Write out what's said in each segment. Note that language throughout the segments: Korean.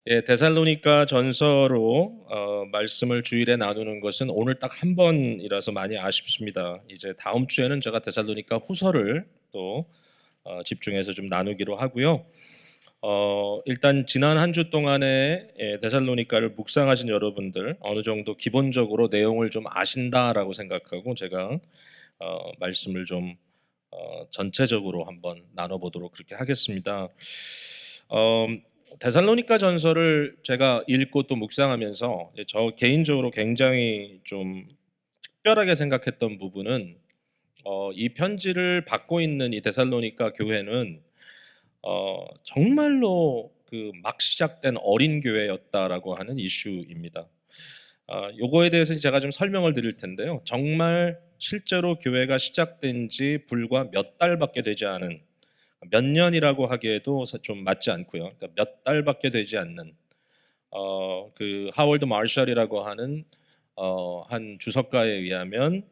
예, 데살로니가 전서로 말씀을 주일에 나누는 것은 오늘 딱 한 번이라서 많이 아쉽습니다. 이제 다음 주에는 제가 데살로니가 후서를 또 집중해서 좀 나누기로 하고요. 일단 지난 한 주 동안에 데살로니가를 묵상하신 여러분들 어느 정도 기본적으로 내용을 좀 아신다라고 생각하고 제가 말씀을 좀 전체적으로 한번 나눠보도록 그렇게 하겠습니다. 어, 데살로니가 전서를 제가 읽고 또 묵상하면서 저 개인적으로 굉장히 좀 특별하게 생각했던 부분은 이 편지를 받고 있는 이 데살로니가 교회는 정말로 그 막 시작된 어린 교회였다라고 하는 이슈입니다. 요거에 대해서 제가 좀 설명을 드릴 텐데요. 정말 실제로 교회가 시작된 지 불과 몇 달밖에 되지 않은, 몇 년이라고 하기에도 좀 맞지 않고요. 그러니까 몇 달밖에 되지 않는 그 하월드 마셜이라고 하는 한 주석가에 의하면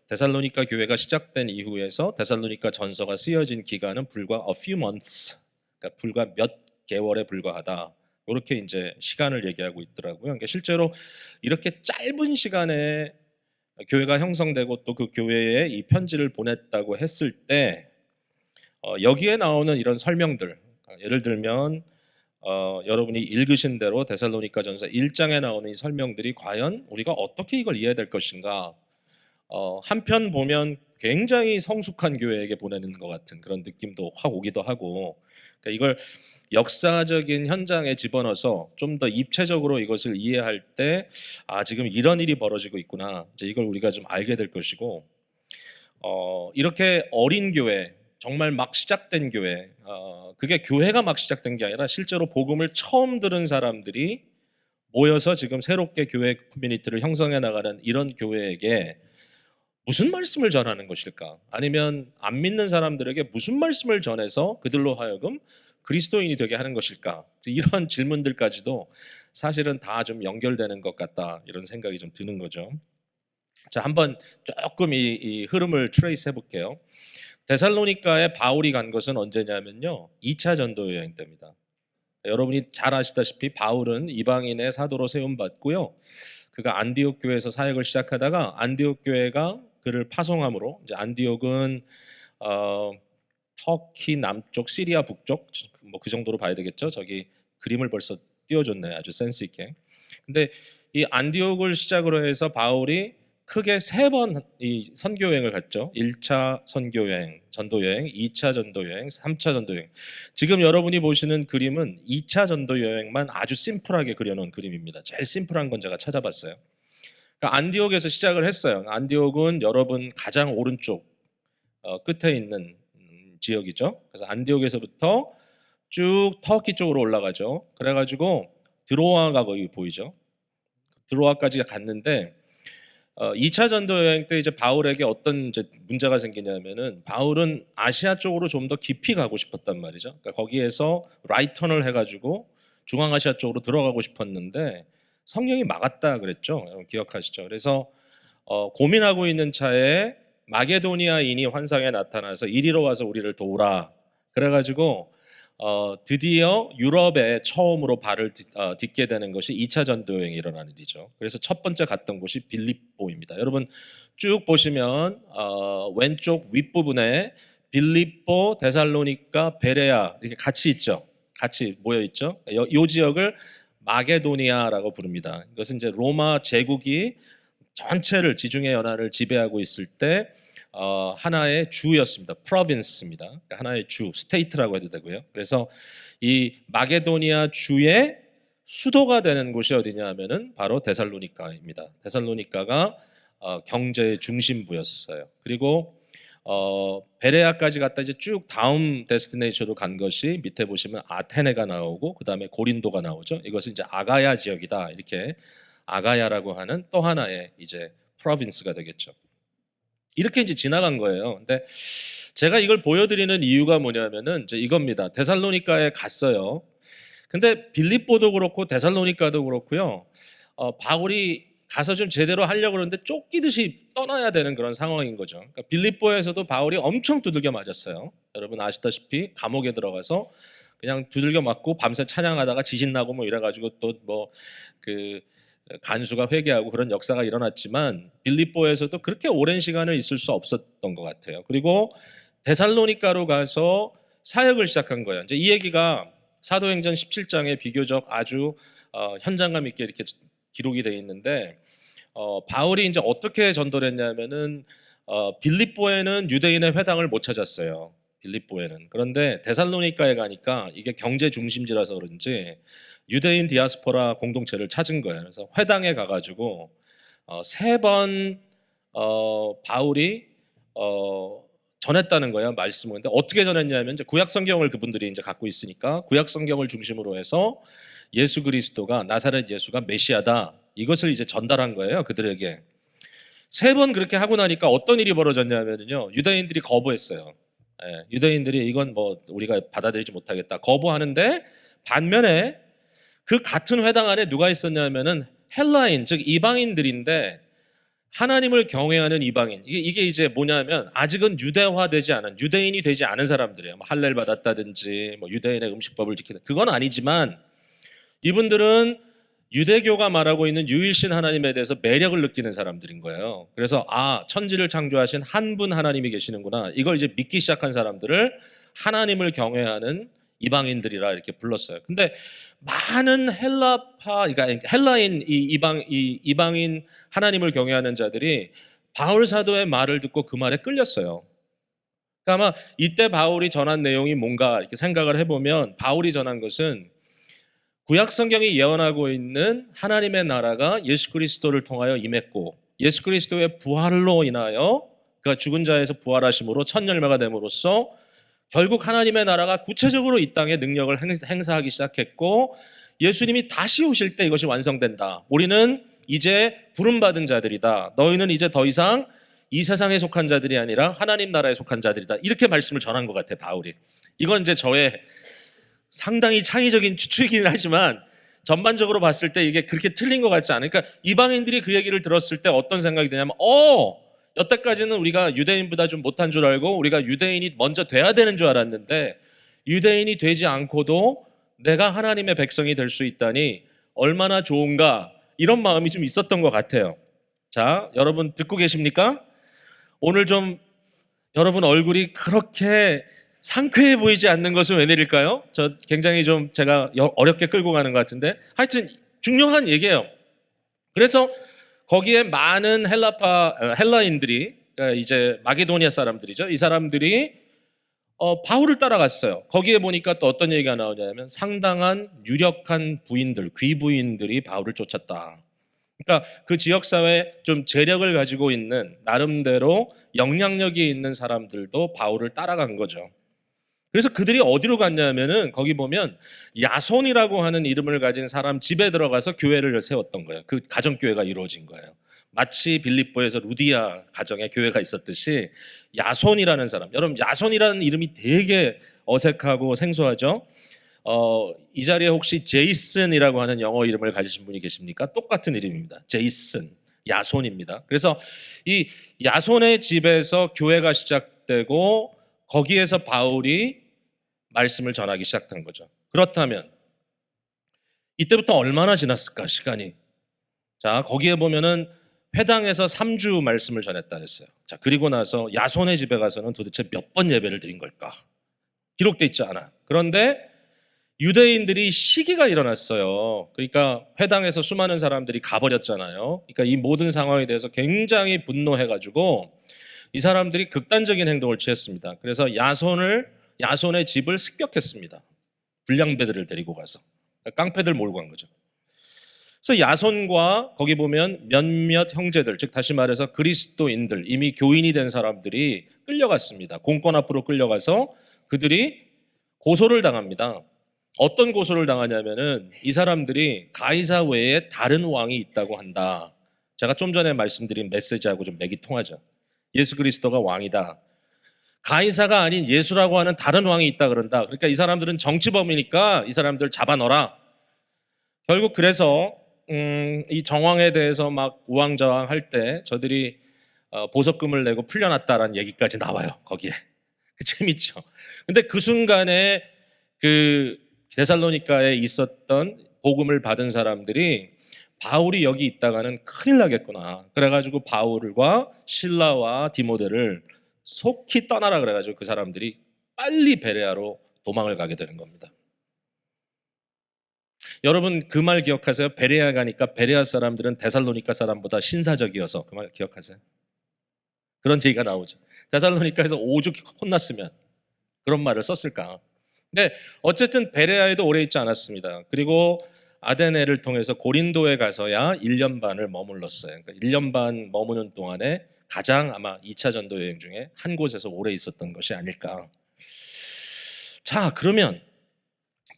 데살로니가 교회가 시작된 이후에서 데살로니가 전서가 쓰여진 기간은 불과 a few months, 그러니까 불과 몇 개월에 불과하다. 이렇게 이제 시간을 얘기하고 있더라고요. 그러니까 실제로 이렇게 짧은 시간에 교회가 형성되고 또 그 교회에 이 편지를 보냈다고 했을 때 여기에 나오는 이런 설명들, 예를 들면 여러분이 읽으신 대로 데살로니가전서 1장에 나오는 이 설명들이 과연 우리가 어떻게 이걸 이해해야 될 것인가? 한편 보면 굉장히 성숙한 교회에게 보내는 것 같은 그런 느낌도 확 오기도 하고, 그러니까 이걸 역사적인 현장에 집어넣어서 좀 더 입체적으로 이것을 이해할 때, 지금 이런 일이 벌어지고 있구나. 이제 이걸 우리가 좀 알게 될 것이고, 이렇게 어린 교회, 정말 막 시작된 교회, 그게 교회가 막 시작된 게 아니라 실제로 복음을 처음 들은 사람들이 모여서 지금 새롭게 교회 커뮤니티를 형성해 나가는 이런 교회에게 무슨 말씀을 전하는 것일까? 아니면 안 믿는 사람들에게 무슨 말씀을 전해서 그들로 하여금 그리스도인이 되게 하는 것일까? 이런 질문들까지도 사실은 다 좀 연결되는 것 같다, 이런 생각이 좀 드는 거죠. 자, 한번 조금 이 흐름을 트레이스 해볼게요. 데살로니가에 바울이 간 것은 언제냐면요, 2차 전도 여행 때입니다. 여러분이 잘 아시다시피 바울은 이방인의 사도로 세움받고요, 그가 안디옥 교회에서 사역을 시작하다가 안디옥 교회가 그를 파송함으로, 이제 안디옥은 어, 터키 남쪽, 시리아 북쪽, 뭐 그 정도로 봐야 되겠죠. 저기 그림을 벌써 띄워줬네요, 아주 센스 있게. 근데 이 안디옥을 시작으로 해서 바울이 크게 세 번 이 선교 여행을 갔죠. 1차 선교 여행, 전도 여행, 2차 전도 여행, 3차 전도 여행. 지금 여러분이 보시는 그림은 2차 전도 여행만 아주 심플하게 그려놓은 그림입니다. 제일 심플한 건 제가 찾아봤어요. 그러니까 안디옥에서 시작을 했어요. 안디옥은 여러분 가장 오른쪽 끝에 있는 지역이죠. 그래서 안디옥에서부터 쭉 터키 쪽으로 올라가죠. 그래가지고 드로아가 거기 보이죠. 드로아까지 갔는데 2차 전도 여행 때 이제 바울에게 어떤 이제 문제가 생기냐면은, 바울은 아시아 쪽으로 좀 더 깊이 가고 싶었단 말이죠. 그러니까 거기에서 라이턴을 해가지고 중앙아시아 쪽으로 들어가고 싶었는데 성령이 막았다 그랬죠. 여러분 기억하시죠? 그래서 고민하고 있는 차에 마게도니아인이 환상에 나타나서 이리로 와서 우리를 도우라. 그래가지고 드디어 유럽에 처음으로 발을 딛게 되는 것이 2차 전도 여행이 일어나는 일이죠. 그래서 첫 번째 갔던 곳이 빌립보입니다. 여러분 쭉 보시면 왼쪽 윗부분에 빌립보, 데살로니가, 베레아 이렇게 같이 있죠. 같이 모여 있죠. 이 지역을 마게도니아라고 부릅니다. 이것은 이제 로마 제국이 전체를, 지중해 연안을 지배하고 있을 때 하나의 주였습니다. 프로빈스입니다. 그러니까 하나의 주, 스테이트라고 해도 되고요. 그래서 이 마게도니아 주의 수도가 되는 곳이 어디냐 하면은 바로 데살로니가입니다. 데살로니가가 경제의 중심부였어요. 그리고 베레아까지 갔다 이제 쭉 다음 데스티네이션으로 간 것이 밑에 보시면 아테네가 나오고 그 다음에 고린도가 나오죠. 이것은 이제 아가야 지역이다, 이렇게 아가야라고 하는 또 하나의 이제 프로빈스가 되겠죠. 이렇게 이제 지나간 거예요. 근데 제가 이걸 보여드리는 이유가 뭐냐면은 이제 이겁니다. 데살로니가에 갔어요. 근데 빌립보도 그렇고 데살로니가도 그렇고요. 바울이 가서 좀 제대로 하려고 그러는데 쫓기듯이 떠나야 되는 그런 상황인 거죠. 그러니까 빌립보에서도 바울이 엄청 두들겨 맞았어요. 여러분 아시다시피 감옥에 들어가서 그냥 두들겨 맞고 밤새 찬양하다가 지진 나고 뭐 이래가지고 또 뭐 그 간수가 회개하고 그런 역사가 일어났지만 빌립보에서도 그렇게 오랜 시간을 있을 수 없었던 것 같아요. 그리고 데살로니가로 가서 사역을 시작한 거예요. 이제 이 얘기가 사도행전 17장에 비교적 아주 현장감 있게 이렇게 기록이 되어 있는데 바울이 이제 어떻게 전도를 했냐면은 빌립보에는 유대인의 회당을 못 찾았어요. 빌립보에는. 그런데 데살로니가에 가니까 이게 경제 중심지라서 그런지 유대인 디아스포라 공동체를 찾은 거예요. 그래서 회당에 가가지고 3번 바울이 전했다는 거예요, 말씀을. 근데 어떻게 전했냐면 이제 구약 성경을 그분들이 이제 갖고 있으니까 구약 성경을 중심으로 해서 예수 그리스도가 나사렛 예수가 메시아다 이것을 이제 전달한 거예요, 그들에게. 3번 그렇게 하고 나니까 어떤 일이 벌어졌냐면요, 유대인들이 거부했어요. 유대인들이 이건 뭐 우리가 받아들이지 못하겠다 거부하는데, 반면에 그 같은 회당 안에 누가 있었냐면은 헬라인, 즉 이방인들인데 하나님을 경외하는 이방인. 이게 이제 뭐냐면 아직은 유대화되지 않은, 유대인이 되지 않은 사람들이에요. 뭐 할례를 받았다든지 뭐 유대인의 음식법을 지키는, 그건 아니지만 이분들은 유대교가 말하고 있는 유일신 하나님에 대해서 매력을 느끼는 사람들인 거예요. 그래서 천지를 창조하신 한 분 하나님이 계시는구나, 이걸 이제 믿기 시작한 사람들을 하나님을 경외하는 이방인들이라 이렇게 불렀어요. 근데 많은 그러니까 헬라인 이방인 하나님을 경외하는 자들이 바울 사도의 말을 듣고 그 말에 끌렸어요. 그러니까 아마 이때 바울이 전한 내용이 뭔가 이렇게 생각을 해보면, 바울이 전한 것은 구약 성경이 예언하고 있는 하나님의 나라가 예수 그리스도를 통하여 임했고, 예수 그리스도의 부활로 인하여, 그가 죽은 자에서 부활하심으로 첫 열매가 됨으로써 결국 하나님의 나라가 구체적으로 이 땅에 능력을 행사하기 시작했고, 예수님이 다시 오실 때 이것이 완성된다. 우리는 이제 부름받은 자들이다. 너희는 이제 더 이상 이 세상에 속한 자들이 아니라 하나님 나라에 속한 자들이다. 이렇게 말씀을 전한 것 같아요, 바울이. 이건 이제 저의 상당히 창의적인 추측이긴 하지만 전반적으로 봤을 때 이게 그렇게 틀린 것 같지 않으니까, 이방인들이 그 얘기를 들었을 때 어떤 생각이 드냐면, 여태까지는 우리가 유대인보다 좀 못한 줄 알고 우리가 유대인이 먼저 돼야 되는 줄 알았는데, 유대인이 되지 않고도 내가 하나님의 백성이 될 수 있다니 얼마나 좋은가, 이런 마음이 좀 있었던 것 같아요. 자, 여러분 듣고 계십니까? 오늘 좀 여러분 얼굴이 그렇게 상쾌해 보이지 않는 것은 웬일일까요? 저 굉장히 좀 제가 어렵게 끌고 가는 것 같은데, 하여튼 중요한 얘기예요. 그래서 거기에 많은 헬라인들이, 그러니까 이제 마게도니아 사람들이죠. 이 사람들이 바울을 따라갔어요. 거기에 보니까 또 어떤 얘기가 나오냐면, 상당한 유력한 부인들, 귀부인들이 바울을 쫓았다. 그러니까 그 지역사회에 좀 재력을 가지고 있는, 나름대로 영향력이 있는 사람들도 바울을 따라간 거죠. 그래서 그들이 어디로 갔냐면은, 거기 보면 야손이라고 하는 이름을 가진 사람 집에 들어가서 교회를 세웠던 거예요. 그 가정교회가 이루어진 거예요. 마치 빌립보에서 루디아 가정에 교회가 있었듯이 야손이라는 사람, 여러분 야손이라는 이름이 되게 어색하고 생소하죠? 이 자리에 혹시 제이슨이라고 하는 영어 이름을 가지신 분이 계십니까? 똑같은 이름입니다. 제이슨, 야손입니다. 그래서 이 야손의 집에서 교회가 시작되고 거기에서 바울이 말씀을 전하기 시작한 거죠. 그렇다면 이때부터 얼마나 지났을까, 시간이? 자, 거기에 보면은 회당에서 3주 말씀을 전했다 했어요. 자, 그리고 나서 야손의 집에 가서는 도대체 몇 번 예배를 드린 걸까? 기록돼 있지 않아. 그런데 유대인들이 시기가 일어났어요. 그러니까 회당에서 수많은 사람들이 가버렸잖아요. 그러니까 이 모든 상황에 대해서 굉장히 분노해가지고 이 사람들이 극단적인 행동을 취했습니다. 그래서 야손의 집을 습격했습니다. 불량배들을 데리고 가서 깡패들 몰고 간 거죠. 그래서 야손과 거기 보면 몇몇 형제들, 즉 다시 말해서 그리스도인들, 이미 교인이 된 사람들이 끌려갔습니다. 공권 앞으로 끌려가서 그들이 고소를 당합니다. 어떤 고소를 당하냐면은, 이 사람들이 가이사 외에 다른 왕이 있다고 한다. 제가 좀 전에 말씀드린 메시지하고 좀 맥이 통하죠. 예수 그리스도가 왕이다. 가이사가 아닌 예수라고 하는 다른 왕이 있다 그런다. 그러니까 이 사람들은 정치범이니까 이 사람들 잡아넣어라. 결국 그래서 이 정황에 대해서 막 우왕좌왕할 때 저들이 보석금을 내고 풀려났다라는 얘기까지 나와요. 거기에. 재밌죠. 근데 그 순간에 그 데살로니가에 있었던 복음을 받은 사람들이 바울이 여기 있다가는 큰일 나겠구나. 그래가지고 바울과 실라와 디모데를 속히 떠나라 그래가지고 그 사람들이 빨리 베레아로 도망을 가게 되는 겁니다. 여러분 그 말 기억하세요? 베레아 가니까 베레아 사람들은 데살로니가 사람보다 신사적이어서. 그 말 기억하세요? 그런 얘기가 나오죠. 데살로니가에서 오죽 혼났으면 그런 말을 썼을까. 근데 어쨌든 베레아에도 오래 있지 않았습니다. 그리고 아데네를 통해서 고린도에 가서야 1년 반을 머물렀어요. 그러니까 1년 반 머무는 동안에 가장 아마 2차 전도 여행 중에 한 곳에서 오래 있었던 것이 아닐까. 자, 그러면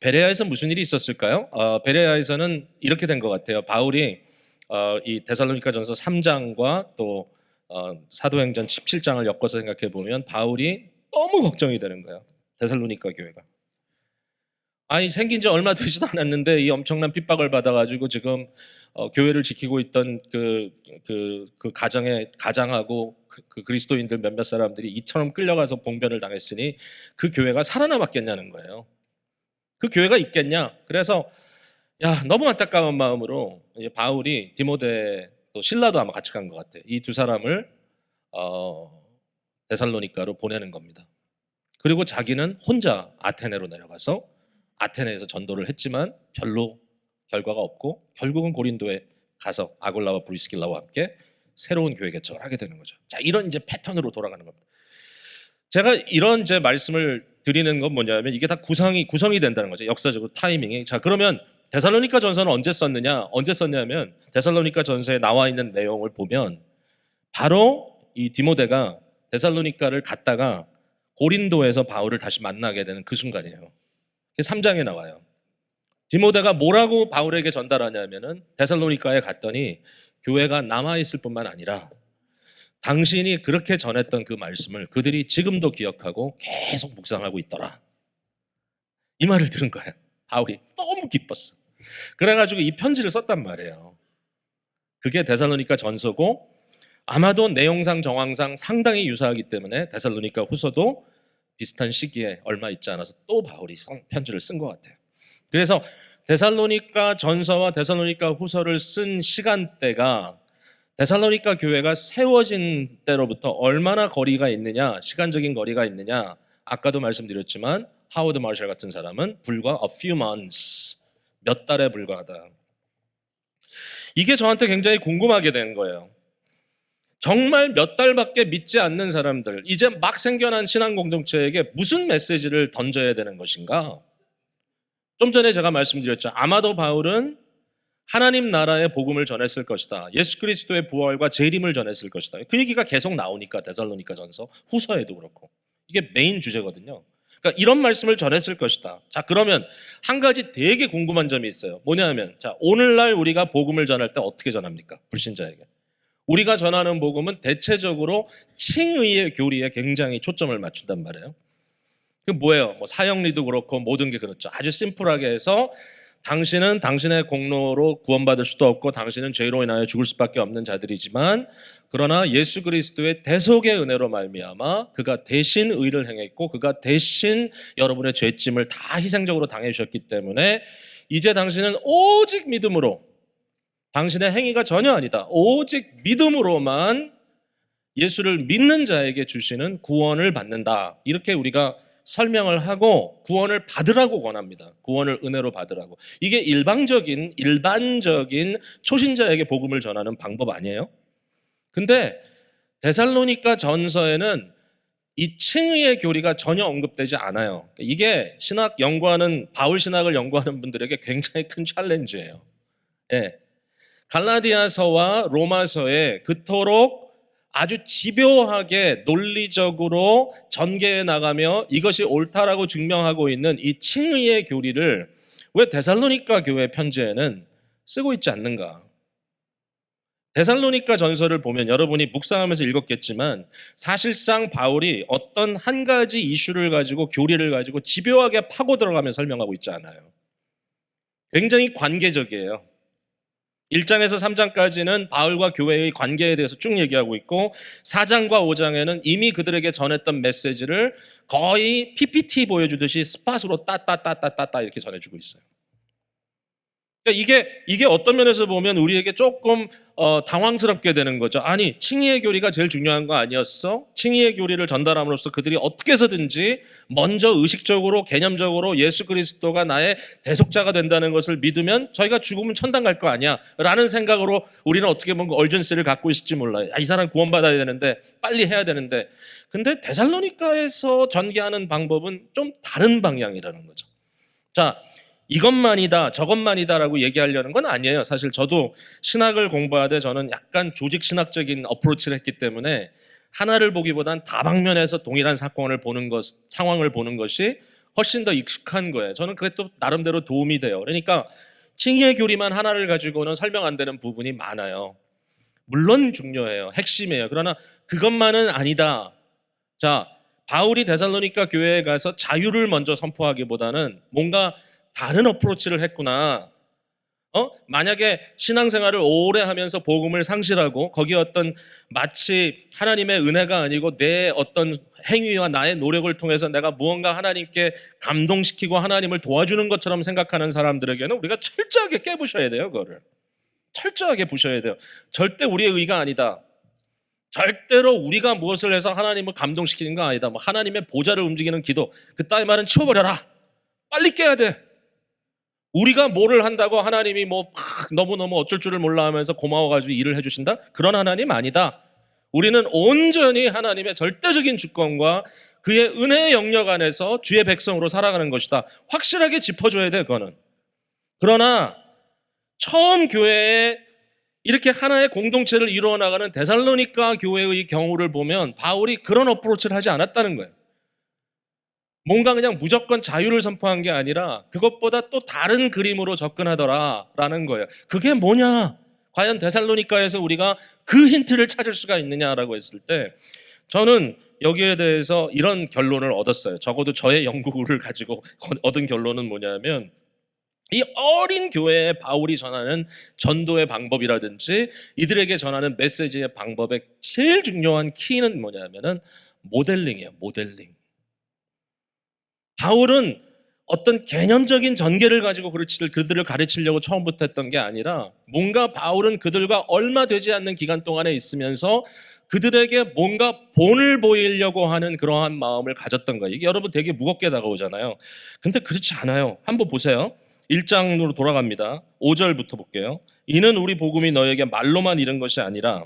베레아에서 무슨 일이 있었을까요? 베레아에서는 이렇게 된 것 같아요. 바울이 이 데살로니가전서 3장과 또 사도행전 17장을 엮어서 생각해 보면 바울이 너무 걱정이 되는 거예요. 데살로니가 교회가. 아니 생긴 지 얼마 되지도 않았는데 이 엄청난 핍박을 받아가지고 지금 교회를 지키고 있던 그 가장하고 그 그리스도인들 몇몇 사람들이 이처럼 끌려가서 봉변을 당했으니 그 교회가 살아남았겠냐는 거예요. 그 교회가 있겠냐? 그래서 야 너무 안타까운 마음으로 바울이 디모데 또 실라도 아마 같이 간 것 같아요. 이 두 사람을 데살로니가로 보내는 겁니다. 그리고 자기는 혼자 아테네로 내려가서 아테네에서 전도를 했지만 별로 결과가 없고 결국은 고린도에 가서 아골라와 브리스길라와 함께 새로운 교회 개척을 하게 되는 거죠. 자, 이런 이제 패턴으로 돌아가는 겁니다. 제가 이런 이제 말씀을 드리는 건 뭐냐면 이게 다 구성이 된다는 거죠. 역사적으로 타이밍이. 자, 그러면 데살로니가 전서는 언제 썼냐면 데살로니가 전서에 나와 있는 내용을 보면 바로 이 디모데가 데살로니가를 갔다가 고린도에서 바울을 다시 만나게 되는 그 순간이에요. 3장에 나와요. 디모데가 뭐라고 바울에게 전달하냐면은 데살로니가에 갔더니 교회가 남아있을 뿐만 아니라 당신이 그렇게 전했던 그 말씀을 그들이 지금도 기억하고 계속 묵상하고 있더라. 이 말을 들은 거예요. 바울이 너무 기뻤어. 그래가지고 이 편지를 썼단 말이에요. 그게 데살로니가 전서고 아마도 내용상 정황상 상당히 유사하기 때문에 데살로니가 후서도 비슷한 시기에 얼마 있지 않아서 또 바울이 편지를 쓴 것 같아요. 그래서 데살로니가 전서와 데살로니가 후서를 쓴 시간대가 데살로니가 교회가 세워진 때로부터 얼마나 거리가 있느냐, 시간적인 거리가 있느냐. 아까도 말씀드렸지만 하워드 마셜 같은 사람은 불과 a few months, 몇 달에 불과하다. 이게 저한테 굉장히 궁금하게 된 거예요. 정말 몇 달밖에 믿지 않는 사람들, 이제 막 생겨난 신앙 공동체에게 무슨 메시지를 던져야 되는 것인가? 좀 전에 제가 말씀드렸죠. 아마도 바울은 하나님 나라의 복음을 전했을 것이다. 예수 그리스도의 부활과 재림을 전했을 것이다. 그 얘기가 계속 나오니까 데살로니가 전서 후서에도 그렇고 이게 메인 주제거든요. 그러니까 이런 말씀을 전했을 것이다. 자, 그러면 한 가지 되게 궁금한 점이 있어요. 뭐냐면 자, 오늘날 우리가 복음을 전할 때 어떻게 전합니까? 불신자에게. 우리가 전하는 복음은 대체적으로 칭의의 교리에 굉장히 초점을 맞춘단 말이에요. 그 뭐예요? 뭐 사형리도 그렇고 모든 게 그렇죠. 아주 심플하게 해서 당신은 당신의 공로로 구원받을 수도 없고 당신은 죄로 인하여 죽을 수밖에 없는 자들이지만 그러나 예수 그리스도의 대속의 은혜로 말미암아 그가 대신 의를 행했고 그가 대신 여러분의 죄짐을 다 희생적으로 당해 주셨기 때문에 이제 당신은 오직 믿음으로 당신의 행위가 전혀 아니다. 오직 믿음으로만 예수를 믿는 자에게 주시는 구원을 받는다. 이렇게 우리가 설명을 하고 구원을 받으라고 권합니다. 구원을 은혜로 받으라고. 이게 일반적인 초신자에게 복음을 전하는 방법 아니에요? 근데 데살로니가 전서에는 이 칭의의 교리가 전혀 언급되지 않아요. 이게 바울 신학을 연구하는 분들에게 굉장히 큰 챌린지예요. 예. 갈라디아서와 로마서에 그토록 아주 집요하게 논리적으로 전개해 나가며 이것이 옳다라고 증명하고 있는 이 칭의의 교리를 왜 데살로니가 교회 편지에는 쓰고 있지 않는가? 데살로니가 전서를 보면 여러분이 묵상하면서 읽었겠지만 사실상 바울이 어떤 한 가지 이슈를 가지고 교리를 가지고 집요하게 파고 들어가며 설명하고 있지 않아요. 굉장히 관계적이에요. 1장에서 3장까지는 바울과 교회의 관계에 대해서 쭉 얘기하고 있고 4장과 5장에는 이미 그들에게 전했던 메시지를 거의 PPT 보여주듯이 스팟으로 따따따따따따 이렇게 전해주고 있어요. 그러니까 이게 어떤 면에서 보면 우리에게 조금 당황스럽게 되는 거죠. 아니, 칭의의 교리가 제일 중요한 거 아니었어? 칭의의 교리를 전달함으로써 그들이 어떻게 해서든지 먼저 의식적으로 개념적으로 예수 그리스도가 나의 대속자가 된다는 것을 믿으면 저희가 죽으면 천당 갈 거 아니야 라는 생각으로 우리는 어떻게 보면 얼전시를 갖고 있을지 몰라요. 이 사람 구원받아야 되는데 빨리 해야 되는데, 근데 데살로니가에서 전개하는 방법은 좀 다른 방향이라는 거죠. 자, 이것만이다 저것만이다라고 얘기하려는 건 아니에요. 사실 저도 신학을 공부하되 저는 약간 조직 신학적인 어프로치를 했기 때문에 하나를 보기보단 다방면에서 동일한 사건을 보는 것, 상황을 보는 것이 훨씬 더 익숙한 거예요. 저는 그게 또 나름대로 도움이 돼요. 그러니까 칭의의 교리만 하나를 가지고는 설명 안 되는 부분이 많아요. 물론 중요해요. 핵심이에요. 그러나 그것만은 아니다. 자, 바울이 데살로니가 교회에 가서 자유를 먼저 선포하기보다는 뭔가 다른 어프로치를 했구나. 만약에 신앙생활을 오래 하면서 복음을 상실하고 거기에 어떤 마치 하나님의 은혜가 아니고 내 어떤 행위와 나의 노력을 통해서 내가 무언가 하나님께 감동시키고 하나님을 도와주는 것처럼 생각하는 사람들에게는 우리가 철저하게 깨부셔야 돼요. 그거를 철저하게 부셔야 돼요. 절대 우리의 의가 아니다. 절대로 우리가 무엇을 해서 하나님을 감동시키는 거 아니다. 뭐 하나님의 보좌를 움직이는 기도, 그따위 말은 치워버려라. 빨리 깨야 돼. 우리가 뭐를 한다고 하나님이 뭐 너무너무 어쩔 줄을 몰라 하면서 고마워가지고 일을 해주신다? 그런 하나님 아니다. 우리는 온전히 하나님의 절대적인 주권과 그의 은혜의 영역 안에서 주의 백성으로 살아가는 것이다. 확실하게 짚어줘야 돼, 그거는. 그러나 처음 교회에 이렇게 하나의 공동체를 이루어 나가는 데살로니가 교회의 경우를 보면 바울이 그런 어프로치를 하지 않았다는 거예요. 뭔가 그냥 무조건 자유를 선포한 게 아니라 그것보다 또 다른 그림으로 접근하더라라는 거예요. 그게 뭐냐? 과연 데살로니가에서 우리가 그 힌트를 찾을 수가 있느냐라고 했을 때 저는 여기에 대해서 이런 결론을 얻었어요. 적어도 저의 연구를 가지고 얻은 결론은 뭐냐면 이 어린 교회에 바울이 전하는 전도의 방법이라든지 이들에게 전하는 메시지의 방법의 제일 중요한 키는 뭐냐면은 모델링이에요. 모델링. 바울은 어떤 개념적인 전개를 가지고 그들을 가르치려고 처음부터 했던 게 아니라 뭔가 바울은 그들과 얼마 되지 않는 기간 동안에 있으면서 그들에게 뭔가 본을 보이려고 하는 그러한 마음을 가졌던 거예요. 이게 여러분 되게 무겁게 다가오잖아요. 근데 그렇지 않아요. 한번 보세요. 1장으로 돌아갑니다. 5절부터 볼게요. 이는 우리 복음이 너에게 말로만 이른 것이 아니라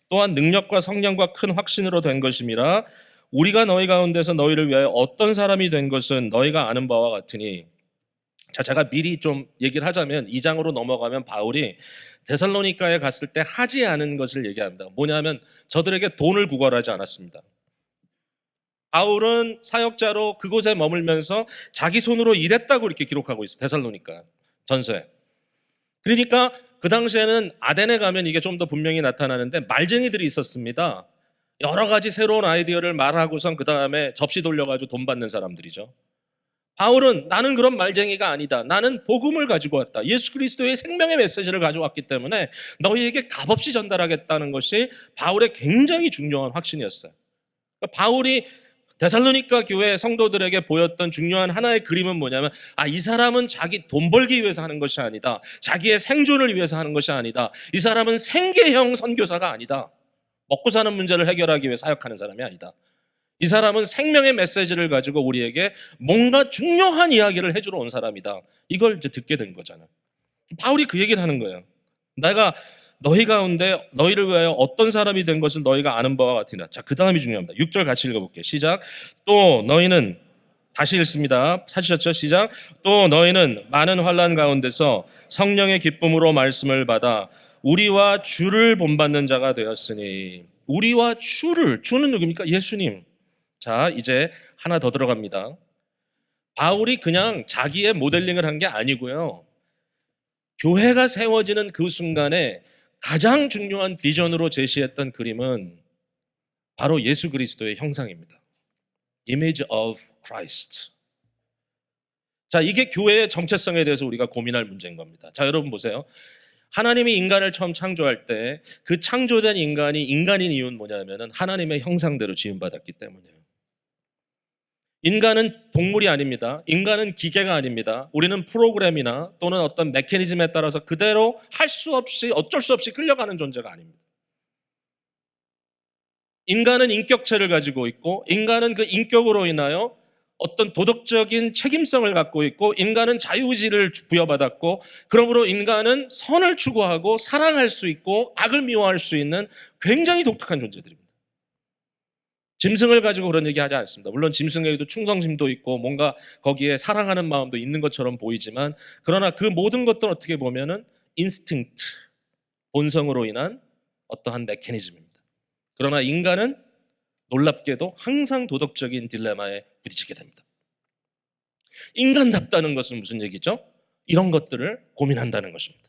또한 능력과 성령과 큰 확신으로 된 것임이라. 우리가 너희 가운데서 너희를 위하여 어떤 사람이 된 것은 너희가 아는 바와 같으니. 자, 제가 미리 좀 얘기를 하자면 2장으로 넘어가면 바울이 데살로니가에 갔을 때 하지 않은 것을 얘기합니다. 뭐냐면 저들에게 돈을 구걸하지 않았습니다. 바울은 사역자로 그곳에 머물면서 자기 손으로 일했다고 이렇게 기록하고 있어요. 데살로니가 전서에. 그러니까 그 당시에는 아덴에 가면 이게 좀 더 분명히 나타나는데 말쟁이들이 있었습니다. 여러 가지 새로운 아이디어를 말하고선 그 다음에 접시 돌려가지고 돈 받는 사람들이죠. 바울은 나는 그런 말쟁이가 아니다. 나는 복음을 가지고 왔다. 예수 그리스도의 생명의 메시지를 가져왔기 때문에 너희에게 값없이 전달하겠다는 것이 바울의 굉장히 중요한 확신이었어요. 그러니까 바울이 데살로니가 교회 성도들에게 보였던 중요한 하나의 그림은 뭐냐면 이 사람은 자기 돈 벌기 위해서 하는 것이 아니다. 자기의 생존을 위해서 하는 것이 아니다. 이 사람은 생계형 선교사가 아니다. 먹고 사는 문제를 해결하기 위해 사역하는 사람이 아니다. 이 사람은 생명의 메시지를 가지고 우리에게 뭔가 중요한 이야기를 해주러 온 사람이다. 이걸 이제 듣게 된 거잖아요. 바울이 그 얘기를 하는 거예요. 내가 너희 가운데 너희를 위하여 어떤 사람이 된 것을 너희가 아는 바와 같으나. 자, 그 다음이 중요합니다. 6절 같이 읽어볼게요. 시작. 또 너희는, 다시 읽습니다. 찾으셨죠? 시작. 또 너희는 많은 환난 가운데서 성령의 기쁨으로 말씀을 받아 우리와 주를 본받는 자가 되었으니. 우리와 주는 누굽니까? 예수님. 자, 이제 하나 더 들어갑니다. 바울이 그냥 자기의 모델링을 한 게 아니고요. 교회가 세워지는 그 순간에 가장 중요한 비전으로 제시했던 그림은 바로 예수 그리스도의 형상입니다. Image of Christ. 자, 이게 교회의 정체성에 대해서 우리가 고민할 문제인 겁니다. 자, 여러분 보세요. 하나님이 인간을 처음 창조할 때 그 창조된 인간이 인간인 이유는 뭐냐면은 하나님의 형상대로 지음받았기 때문이에요. 인간은 동물이 아닙니다. 인간은 기계가 아닙니다. 우리는 프로그램이나 또는 어떤 메커니즘에 따라서 그대로 할 수 없이 어쩔 수 없이 끌려가는 존재가 아닙니다. 인간은 인격체를 가지고 있고 인간은 그 인격으로 인하여 어떤 도덕적인 책임성을 갖고 있고 인간은 자유의지를 부여받았고 그러므로 인간은 선을 추구하고 사랑할 수 있고 악을 미워할 수 있는 굉장히 독특한 존재들입니다. 짐승을 가지고 그런 얘기 하지 않습니다. 물론 짐승에게도 충성심도 있고 뭔가 거기에 사랑하는 마음도 있는 것처럼 보이지만 그러나 그 모든 것들은 어떻게 보면은 인스팅트, 본성으로 인한 어떠한 메커니즘입니다. 그러나 인간은 놀랍게도 항상 도덕적인 딜레마에 부딪히게 됩니다. 인간답다는 것은 무슨 얘기죠? 이런 것들을 고민한다는 것입니다.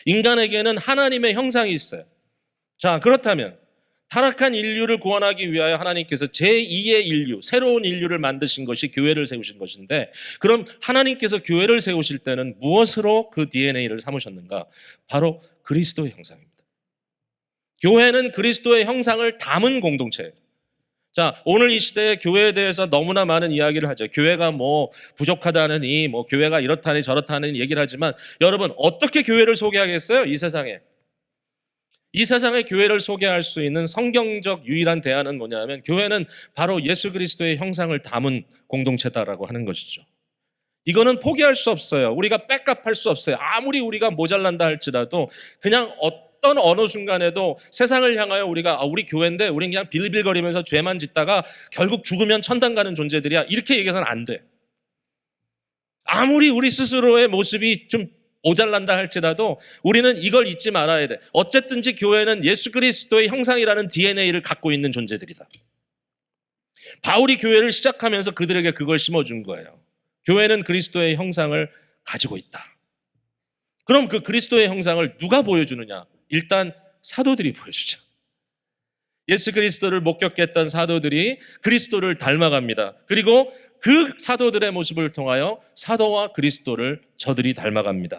인간에게는 하나님의 형상이 있어요. 자, 그렇다면 타락한 인류를 구원하기 위하여 하나님께서 제2의 인류, 새로운 인류를 만드신 것이 교회를 세우신 것인데 그럼 하나님께서 교회를 세우실 때는 무엇으로 그 DNA를 삼으셨는가? 바로 그리스도의 형상입니다. 교회는 그리스도의 형상을 담은 공동체예요. 자, 오늘 이 시대에 교회에 대해서 너무나 많은 이야기를 하죠. 교회가 뭐 부족하다느니, 뭐 교회가 이렇다니 저렇다는 얘기를 하지만 여러분 어떻게 교회를 소개하겠어요? 이 세상에. 이 세상에 교회를 소개할 수 있는 성경적 유일한 대안은 뭐냐면 교회는 바로 예수 그리스도의 형상을 담은 공동체다라고 하는 것이죠. 이거는 포기할 수 없어요. 우리가 백업할 수 없어요. 아무리 우리가 모자란다 할지라도 그냥 어떤 어느 순간에도 세상을 향하여 우리가 우리 교회인데 우린 그냥 빌빌거리면서 죄만 짓다가 결국 죽으면 천당 가는 존재들이야. 이렇게 얘기해서는 안 돼. 아무리 우리 스스로의 모습이 좀 모자란다 할지라도 우리는 이걸 잊지 말아야 돼. 어쨌든지 교회는 예수 그리스도의 형상이라는 DNA를 갖고 있는 존재들이다. 바울이 교회를 시작하면서 그들에게 그걸 심어준 거예요. 교회는 그리스도의 형상을 가지고 있다. 그럼 그 그리스도의 형상을 누가 보여주느냐? 일단 사도들이 보여주죠. 예수 그리스도를 목격했던 사도들이 그리스도를 닮아갑니다. 그리고 그 사도들의 모습을 통하여 사도와 그리스도를 저들이 닮아갑니다.